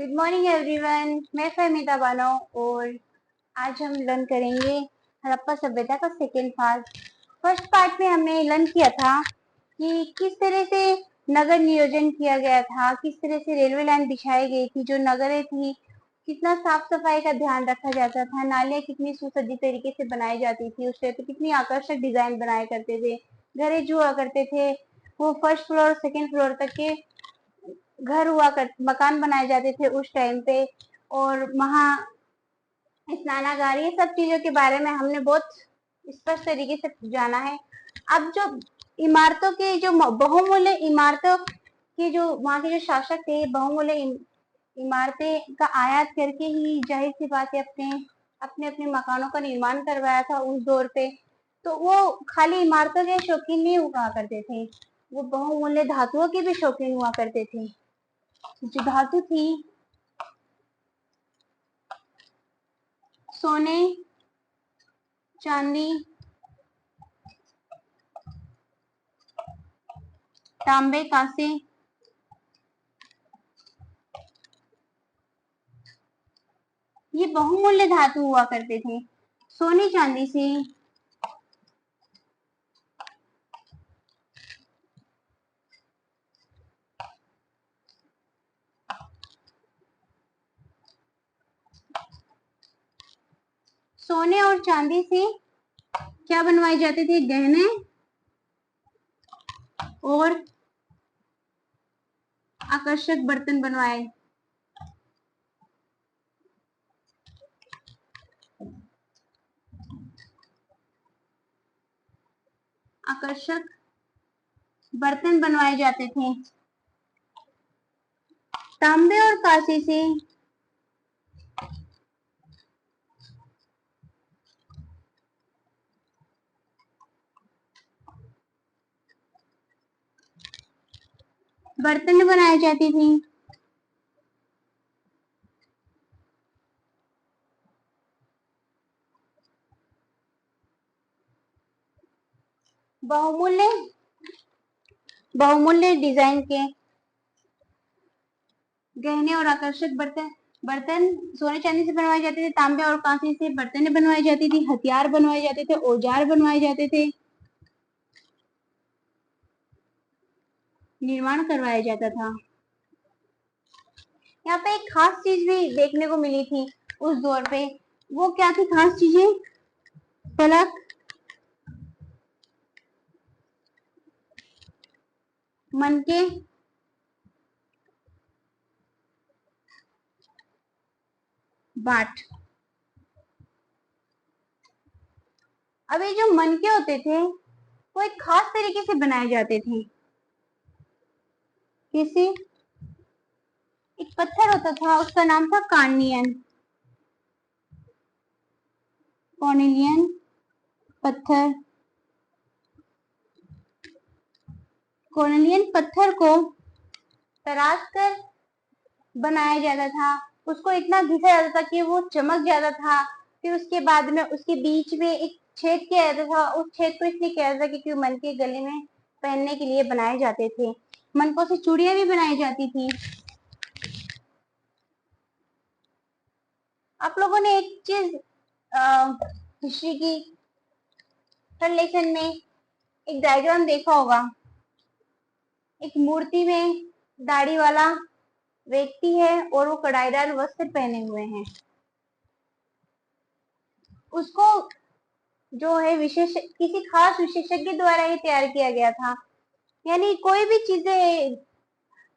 Good morning everyone. मैं फहमीदा बानो और आज हम लर्न करेंगे हड़प्पा सभ्यता का सेकेंड पार्ट। फर्स्ट पार्ट में हमने लर्न किया था कि किस तरह से नगर नियोजन किया गया था, किस तरह से रेलवे लाइन बिछाई गई थी, जो नगरें थी कितना साफ सफाई का ध्यान रखा जाता था, नालियाँ कितनी सुसज्जित तरीके से बनाई जाती थी, उस टाइप पे कितनी आकर्षक डिजाइन बनाए करते थे, घरे जो हुआ करते थे वो फर्स्ट फ्लोर सेकेंड फ्लोर तक के घर हुआ कर मकान बनाए जाते थे उस टाइम पे। और वहाँ स्नानागार, ये सब चीजों के बारे में हमने बहुत स्पष्ट तरीके से जाना है। अब जो इमारतों के जो बहुमूल्य इमारतों के जो वहाँ के जो शासक थे, बहुमूल्य इमारतें का आयात करके ही जाहिर सी बात है अपने अपने अपने मकानों का निर्माण करवाया था उस दौर पे। तो वो खाली इमारतों के शौकीन नहीं हुआ करते थे, वो बहुमूल्य धातुओं के भी शौकीन हुआ करते थे। जो धातु थी, सोने, चांदी, तांबे, कांसे, ये बहुमूल्य धातु हुआ करते थे। सोने चांदी से सोने और चांदी से क्या बनवाए जाते थे? गहने और आकर्षक बर्तन बनवाए। आकर्षक बर्तन बनवाए जाते थे। तांबे और कांसे से बर्तन बनाए जाती थी। बहुमूल्य बहुमूल्य डिजाइन के गहने और आकर्षक बर्तन बर्तन सोने चांदी से बनवाए जाते थे। तांबे और कांसे से बर्तन बनवाई जाती थी, हथियार बनवाए जाते थे, औजार बनवाए जाते थे, निर्माण करवाया जाता था। यहाँ पे एक खास चीज भी देखने को मिली थी उस दौर पे। वो क्या थी खास चीजें? फलक, मनके, बाट। अब ये जो मनके होते थे वो एक खास तरीके से बनाए जाते थे। कैसे? एक पत्थर होता था, उसका नाम था कार्नियन, कॉर्नेलियन पत्थर। कॉर्नेलियन पत्थर को तराश कर बनाया जाता था। उसको इतना घिसा जाता था कि वो चमक जाता था। फिर उसके बाद में उसके बीच में एक छेद किया जाता था। उस छेद को इसलिए किया जाता था क्योंकि मन के गले में पहनने के लिए बनाए जाते थे। मनकों से चूड़ियां भी बनाई जाती थी। आप लोगों ने एक चीज हिस्ट्री की थर्ड लेसन में एक डायग्राम देखा होगा। एक मूर्ति में दाढ़ी वाला व्यक्ति है और वो कढ़ाईदार वस्त्र पहने हुए हैं। उसको जो है विशेष किसी खास विशेषज्ञ द्वारा ही तैयार किया गया था। यानी कोई भी चीजें,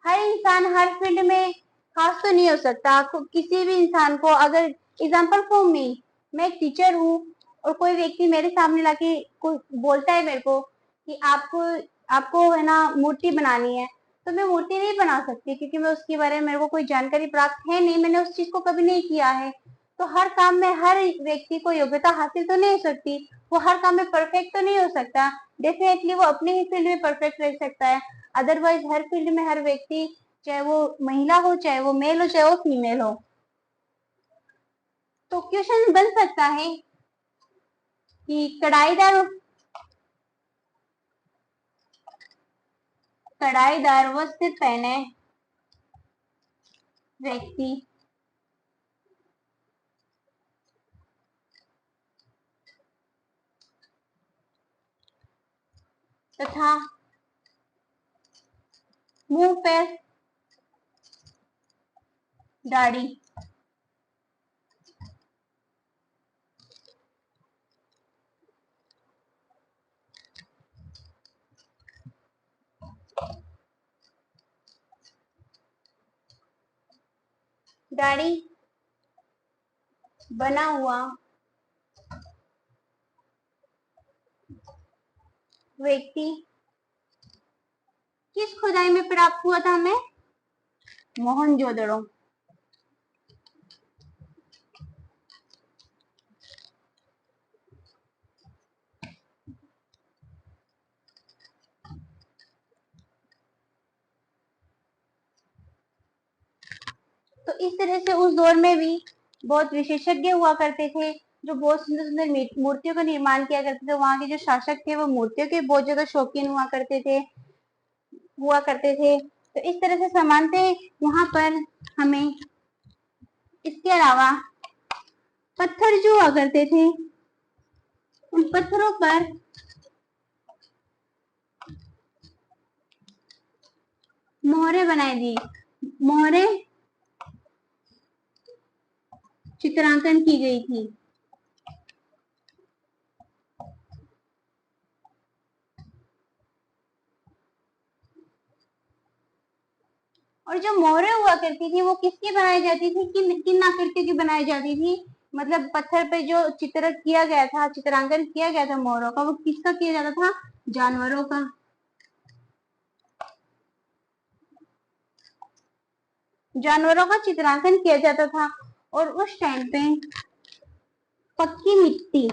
हर इंसान हर फील्ड में खास तो नहीं हो सकता। किसी भी इंसान को अगर एग्जाम्पल फॉर मी, मैं एक टीचर हूँ और कोई व्यक्ति मेरे सामने लाके बोलता है मेरे को कि आपको आपको है ना मूर्ति बनानी है, तो मैं मूर्ति नहीं बना सकती क्योंकि मैं उसके बारे में मेरे को कोई जानकारी प्राप्त है नहीं, मैंने उस चीज को कभी नहीं किया है। तो हर काम में हर व्यक्ति को योग्यता हासिल तो नहीं हो सकती, वो हर काम में परफेक्ट तो नहीं हो सकता। डेफिनेटली वो अपने ही फील्ड में परफेक्ट रह सकता है, अदरवाइज हर फील्ड में हर व्यक्ति, चाहे वो महिला हो, चाहे वो मेल हो, चाहे वो फीमेल हो। तो क्वेश्चन बन सकता है कि कढ़ाईदार वस्त्र पहने व्यक्ति तथा मुंह पर दाढ़ी। दाढ़ी बना हुआ व्यक्ति किस खुदाई में प्राप्त हुआ था हमें? मोहनजोदड़ो। तो इस तरह से उस दौर में भी बहुत विशेषज्ञ हुआ करते थे, जो बहुत सुंदर सुंदर मूर्तियों का निर्माण किया करते थे। वहां के जो शासक थे वो मूर्तियों के बहुत ज्यादा शौकीन हुआ करते थे। तो इस तरह से समानते यहाँ पर हमें इसके अलावा पत्थर जो हुआ करते थे, उन पत्थरों पर मोहरे बनाई दी, मोहरे चित्रांकन की गई थी। और जो मोहरे हुआ करती थी वो किसकी बनाई जाती थी, किन आकृतियों की बनाई जाती थी? मतलब पत्थर पे जो चित्र किया गया था, चित्रांकन किया गया था मोहरों का, वो किसका किया जाता था? जानवरों का। जानवरों का चित्रांकन किया जाता था। और उस टाइम पे पक्की मिट्टी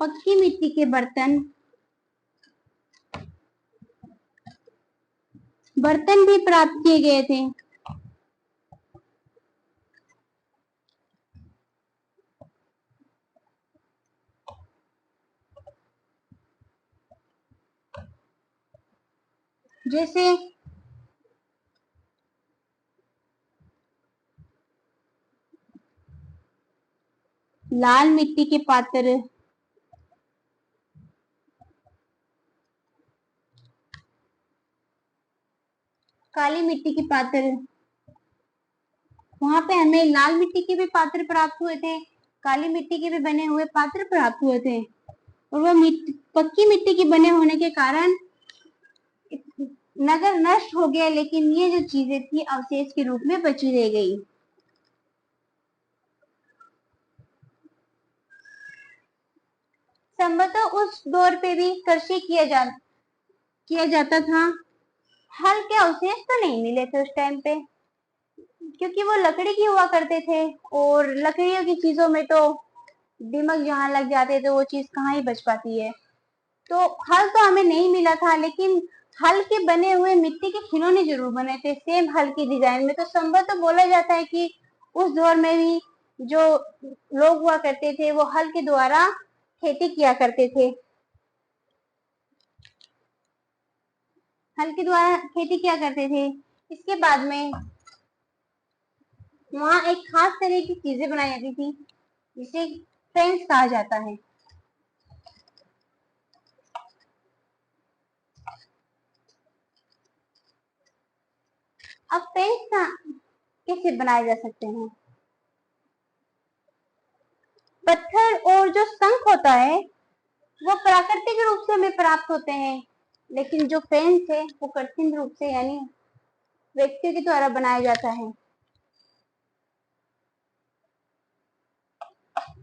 पक्की मिट्टी के बर्तन भी प्राप्त किए गए थे। जैसे लाल मिट्टी के पात्र, काली मिट्टी के पात्र। वहां पे हमें लाल मिट्टी के भी पात्र प्राप्त हुए थे, काली मिट्टी के भी बने हुए पात्र प्राप्त हुए थे। और वो पक्की मिट्टी के बने होने के कारण नगर नष्ट हो गया, लेकिन ये जो चीजें थी अवशेष के रूप में बची रह गई। संभवतः उस दौर पे भी कृषि किया जाता था। हल के अवशेष तो नहीं मिले थे उस टाइम पे, क्योंकि वो लकड़ी की हुआ करते थे, और लकड़ियों की चीजों में तो दिमक जहां लग जाते तो वो चीज कहाँ ही बच पाती है। तो हल तो हमें नहीं मिला था, लेकिन हल के बने हुए मिट्टी के खिलौने जरूर बने थे सेम हल की डिजाइन में। तो संभव तो बोला जाता है कि उस दौर में भी जो लोग हुआ करते थे वो हल के द्वारा खेती किया करते थे, हल के द्वारा खेती किया करते थे। इसके बाद में वहां एक खास तरह की चीजें बनाई जाती थी, जिसे फेंस कहा जाता है। अब फेंस कैसे बनाए जा सकते हैं? पत्थर और जो शंख होता है वो प्राकृतिक रूप से हमें प्राप्त होते हैं, लेकिन जो फेंस है वो कृत्रिम रूप से यानी व्यक्ति के द्वारा बनाया जाता है।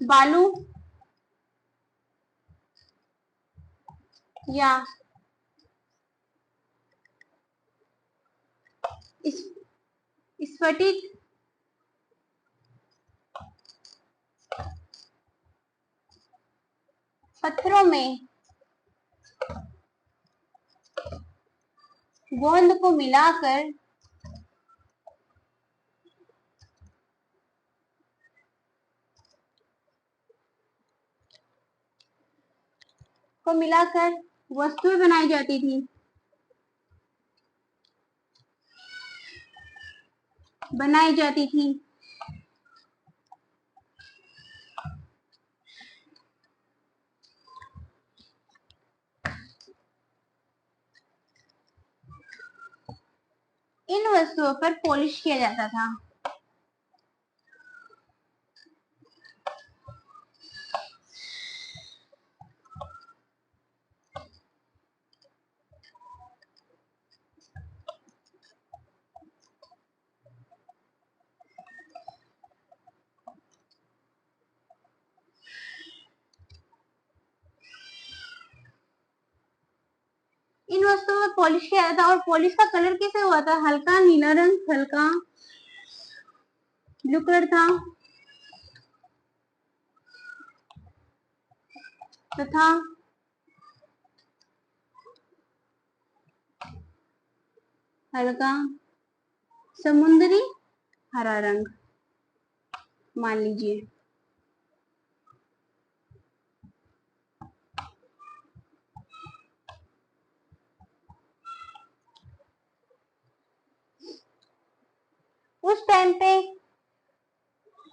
बालू या स्फटिक पत्थरों में गोंद को मिलाकर वस्तुएं बनाई जाती थी। बनाई जाती थी। इन वस्तुओं पर पॉलिश किया जाता था। इन वस्तुओं में पॉलिश किया जाता था और पॉलिश का कलर कैसे हुआ था? हल्का नीला रंग, हल्का ब्लू कलर था तथा हल्का समुद्री हरा रंग मान लीजिए। उस टाइम पे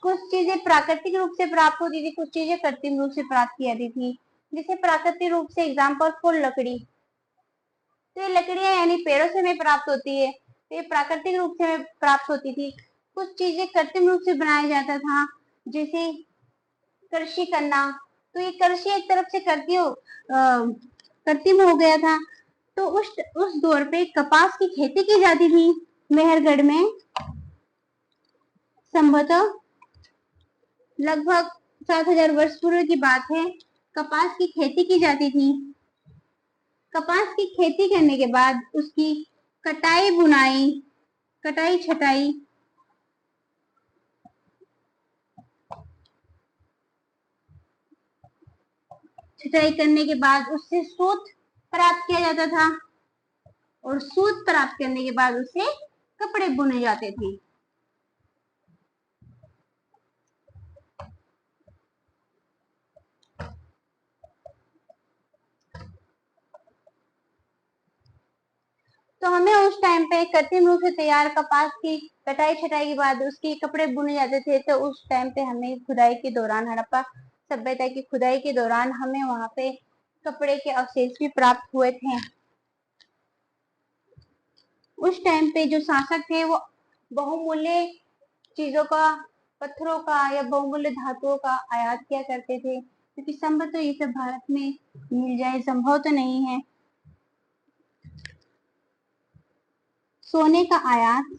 कुछ चीजें प्राकृतिक रूप से प्राप्त होती थी, कुछ चीजें कृत्रिम रूप से प्राप्त की जाती थी। जैसे प्राकृतिक रूप से एग्जाम्पल फॉर लकड़ी, तो ये लकड़ियां यानी पेड़ों से हमें प्राप्त होती है, तो ये प्राकृतिक रूप से हमें प्राप्त होती थी। कुछ चीजें कृत्रिम रूप से बनाया जाता था, जैसे कृषि करना, तो ये कृषि एक तरफ से कृत्रिम हो गया था। तो उस दौर पे कपास की खेती की जाती थी मेहरगढ़ में, संभवतः लगभग 7,000 वर्ष पूर्व की बात है। कपास की खेती की जाती थी। कपास की खेती करने के बाद उसकी कटाई बुनाई, कटाई छटाई, छटाई करने के बाद उससे सूत प्राप्त किया जाता था और सूत प्राप्त करने के बाद उससे कपड़े बुने जाते थे। तो हमें उस टाइम पे कृत्रिम रूप से तैयार कपास की कटाई छटाई के बाद उसके कपड़े बुने जाते थे। तो उस टाइम पे हमें खुदाई के दौरान, हड़प्पा सभ्यता की खुदाई के दौरान हमें वहां पे कपड़े के अवशेष भी प्राप्त हुए थे। उस टाइम पे जो शासक थे वो बहुमूल्य चीजों का, पत्थरों का या बहुमूल्य धातुओं का आयात किया करते थे, क्योंकि संभव तो ये सब भारत में मिल जाए संभव तो नहीं है। सोने का आयात,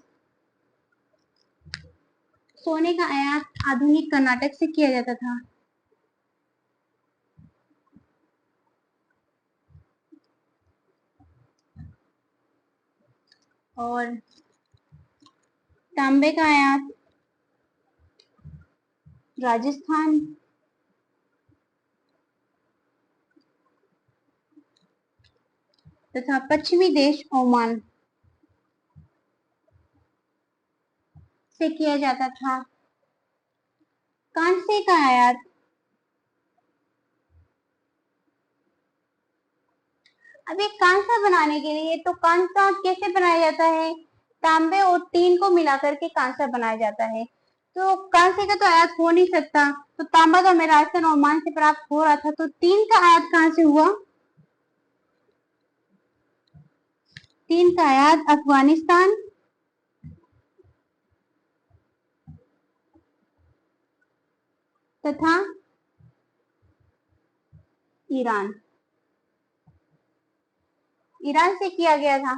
सोने का आयात आधुनिक कर्नाटक से किया जाता था। और तांबे का आयात राजस्थान तथा पश्चिमी देश ओमान से किया जाता था। कांसे का आयात, अब एक कांसा बनाने के लिए, तो कांसा कैसे बनाया जाता है? तांबे और टीन को मिलाकर के कांसा बनाया जाता है। तो कांसे का तो आयात हो नहीं सकता, तो तांबा तो हमें राजस्थान और ओमान से प्राप्त हो रहा था, तो टीन का आयात कहां से हुआ? टीन का आयात अफगानिस्तान तथा ईरान, ईरान से किया गया था।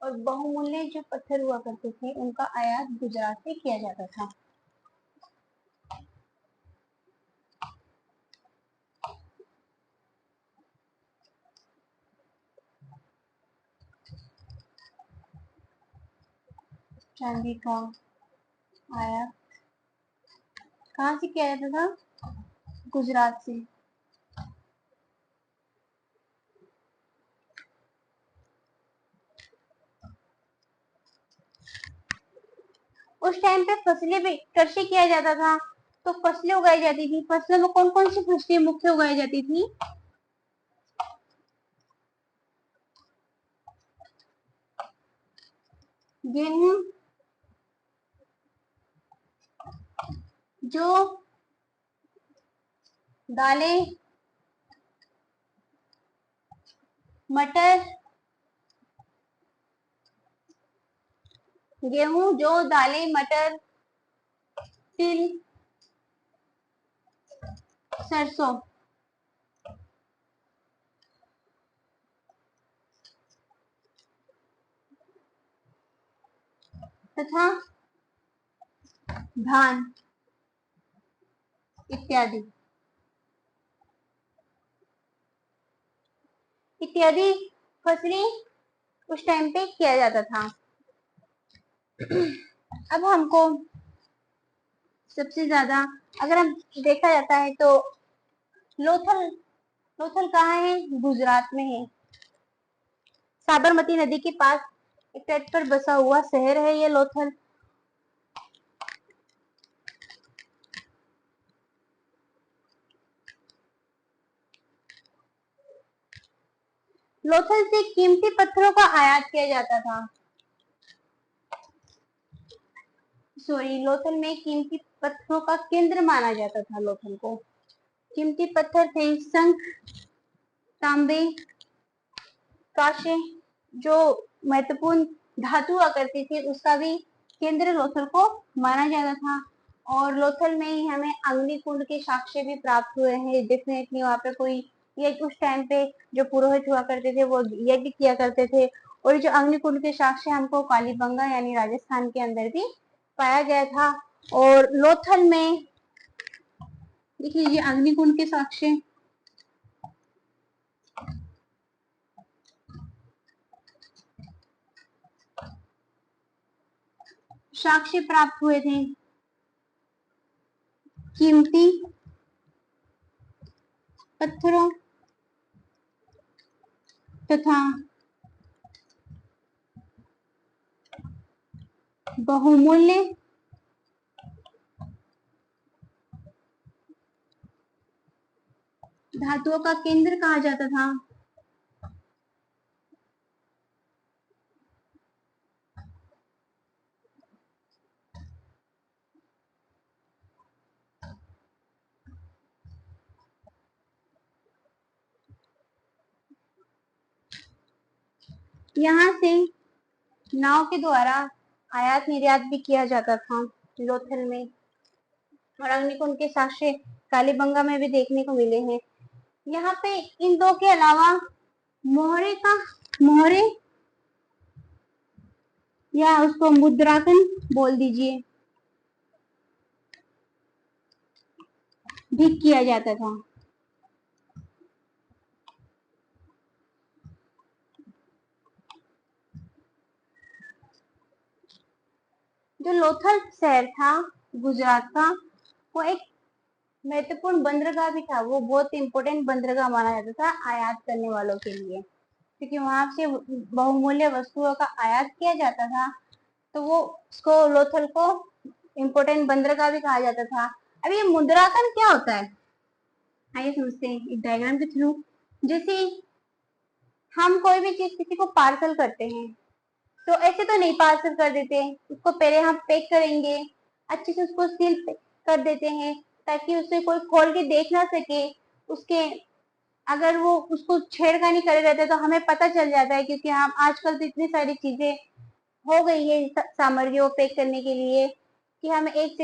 और बहुमूल्य जो पत्थर हुआ करते थे उनका आयात गुजरात से किया जाता था। चांदी का आयात कहाँ से किया जाता था? गुजरात से। उस टाइम पे फसलें भी कृषि किया जाता था, तो फसलें उगाई जाती थी। फसलों में कौन कौन सी फसलें मुख्य उगाई जाती थी? गेहूं, जो दालें, मटर, गेहूं, जौ, दालें, मटर, तिल, सरसों तथा धान इत्यादि इत्यादि फसलें उस टाइम पे किया जाता था। अब हमको सबसे ज्यादा अगर हम देखा जाता है तो लोथल, लोथल कहाँ है? गुजरात में है। साबरमती नदी के पास एक तट पर बसा हुआ शहर है ये लोथल। लोथल से कीमती पत्थरों का आयात किया जाता था। सॉरी, लोथल में कीमती पत्थरों का केंद्र माना जाता था लोथल को। कीमती पत्थर थे शंख, तांबे, कांसे, जो महत्वपूर्ण धातु हुआ करती थी, उसका भी केंद्र लोथल को माना जाता था। और लोथल में ही हमें अग्निकुंड के साक्ष्य भी प्राप्त हुए हैं। डेफिनेटली वहां पे कोई यज्ञ, उस टाइम पे जो पुरोहित हुआ करते थे वो यज्ञ किया करते थे। और जो अग्निकुंड के साक्ष्य हमको कालीबंगा यानी राजस्थान के अंदर भी पाया गया था। और लोथल में देख लीजिए अग्निकुंड के साक्ष्य, साक्ष्य प्राप्त हुए थे कीमती पत्थरों तथा बहुमूल्य धातुओं का केंद्र कहा जाता था। यहाँ से नाव के द्वारा आयात निर्यात भी किया जाता था लोथल में। और अग्निकुंड के साक्ष्य कालीबंगा में भी देखने को मिले हैं। यहाँ पे इन दो के अलावा मोहरे या उसको मुद्राकन बोल दीजिए, भी किया जाता था। जो लोथल शहर था गुजरात का, वो एक महत्वपूर्ण बंदरगाह भी था। वो बहुत इंपॉर्टेंट बंदरगाह माना जाता था आयात करने वालों के लिए, क्योंकि वहां से बहुमूल्य वस्तुओं का आयात किया जाता था। तो वो उसको लोथल को इम्पोर्टेंट बंदरगाह भी कहा जाता था। अब ये मुद्राकन क्या होता है, आइए समझते हैं एक डायग्राम के थ्रू। जैसे हम कोई भी चीज किसी को पार्सल करते हैं, तो ऐसे तो नहीं पार्सल कर देते, उसको पहले हम पैक करेंगे, अच्छे से उसको सील कर देते हैं, ताकि उसे कोई खोल के देख ना सके। उसके अगर वो उसको छेड़खानी करे रहते तो हमें पता चल जाता है, क्योंकि हम आजकल तो इतनी सारी चीजें हो गई है सामग्रियों पैक करने के लिए, कि हमें एक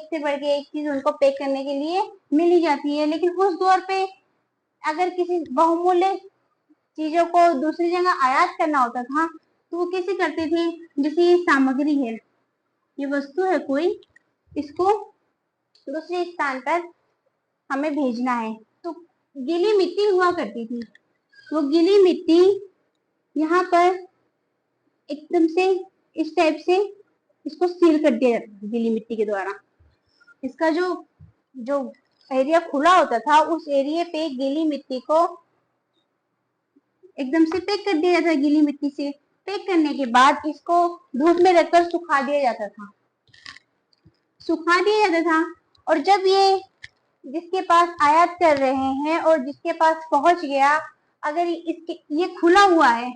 से बढ़ के एक चीज उनको पैक करने के लिए मिल ही जाती है। लेकिन उस दौर पे अगर किसी बहुमूल्य चीजों को दूसरी जगह आयात करना होता था, तो वो कैसे करते थे? जैसे ये सामग्री है, ये वस्तु है कोई, इसको दूसरे स्थान पर हमें भेजना है, तो गीली मिट्टी हुआ करती थी। वो गीली मिट्टी यहाँ पर एकदम से इस टाइप से इसको सील कर दिया जाता था गीली मिट्टी के द्वारा। इसका जो जो एरिया खुला होता था, उस एरिया पे गीली मिट्टी को एकदम से पैक कर दिया जाता था। गीली मिट्टी से पैक करने के बाद इसको धूप में रखकर सुखा दिया जाता था। सुखा दिया जाता था। और जब ये जिसके पास आयात कर रहे हैं और जिसके पास पहुंच गया, अगर इसके ये खुला हुआ है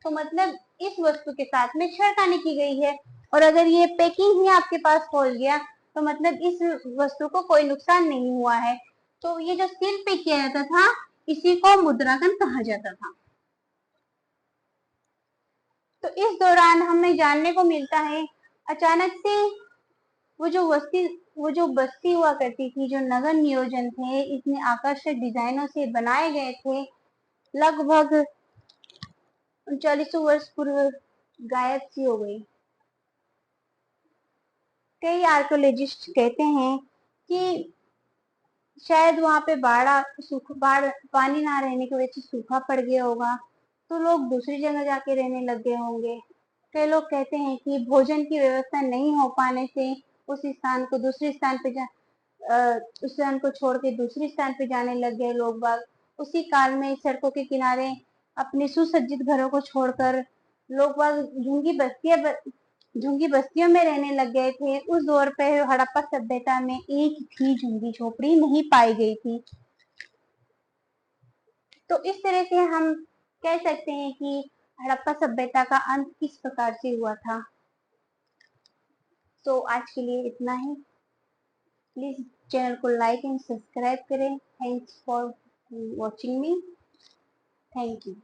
तो मतलब इस वस्तु के साथ में छेड़खानी की गई है। और अगर ये पैकिंग ही आपके पास पहुंच गया तो मतलब इस वस्तु को कोई नुकसान नहीं हुआ है। तो ये जो सील पे किया जाता था, इसी को मुद्रांकन कहा जाता था। तो इस दौरान हमें जानने को मिलता है, अचानक से वो जो बस्ती हुआ करती थी, जो नगर नियोजन थे, इतने आकर्षक डिजाइनों से बनाए गए थे, लगभग 3900 वर्ष पूर्व गायब सी हो गई। कई आर्कोलॉजिस्ट कहते हैं कि शायद वहां पे बाढ़ पानी ना रहने की वजह से सूखा पड़ गया होगा, तो लोग दूसरी जगह जाके रहने लग गए होंगे। कई लोग कहते हैं कि भोजन की व्यवस्था नहीं हो पाने से उस स्थान को दूसरे स्थान पे उस स्थान को छोड़ के दूसरे स्थान पे जाने लग गए लोग बाग। उसी काल में सड़कों के किनारे अपने सुसज्जित घरों को छोड़कर लोग बाग झुंगी बस्तियों में रहने लग गए थे। उस दौर पे हड़प्पा सभ्यता में एक भी झुंगी झोपड़ी नहीं पाई गई थी। तो इस तरह से हम कह सकते हैं कि हड़प्पा सभ्यता का अंत किस प्रकार से हुआ था। तो आज के लिए इतना ही। प्लीज चैनल को लाइक एंड सब्सक्राइब करें। Thanks for watching me. Thank you.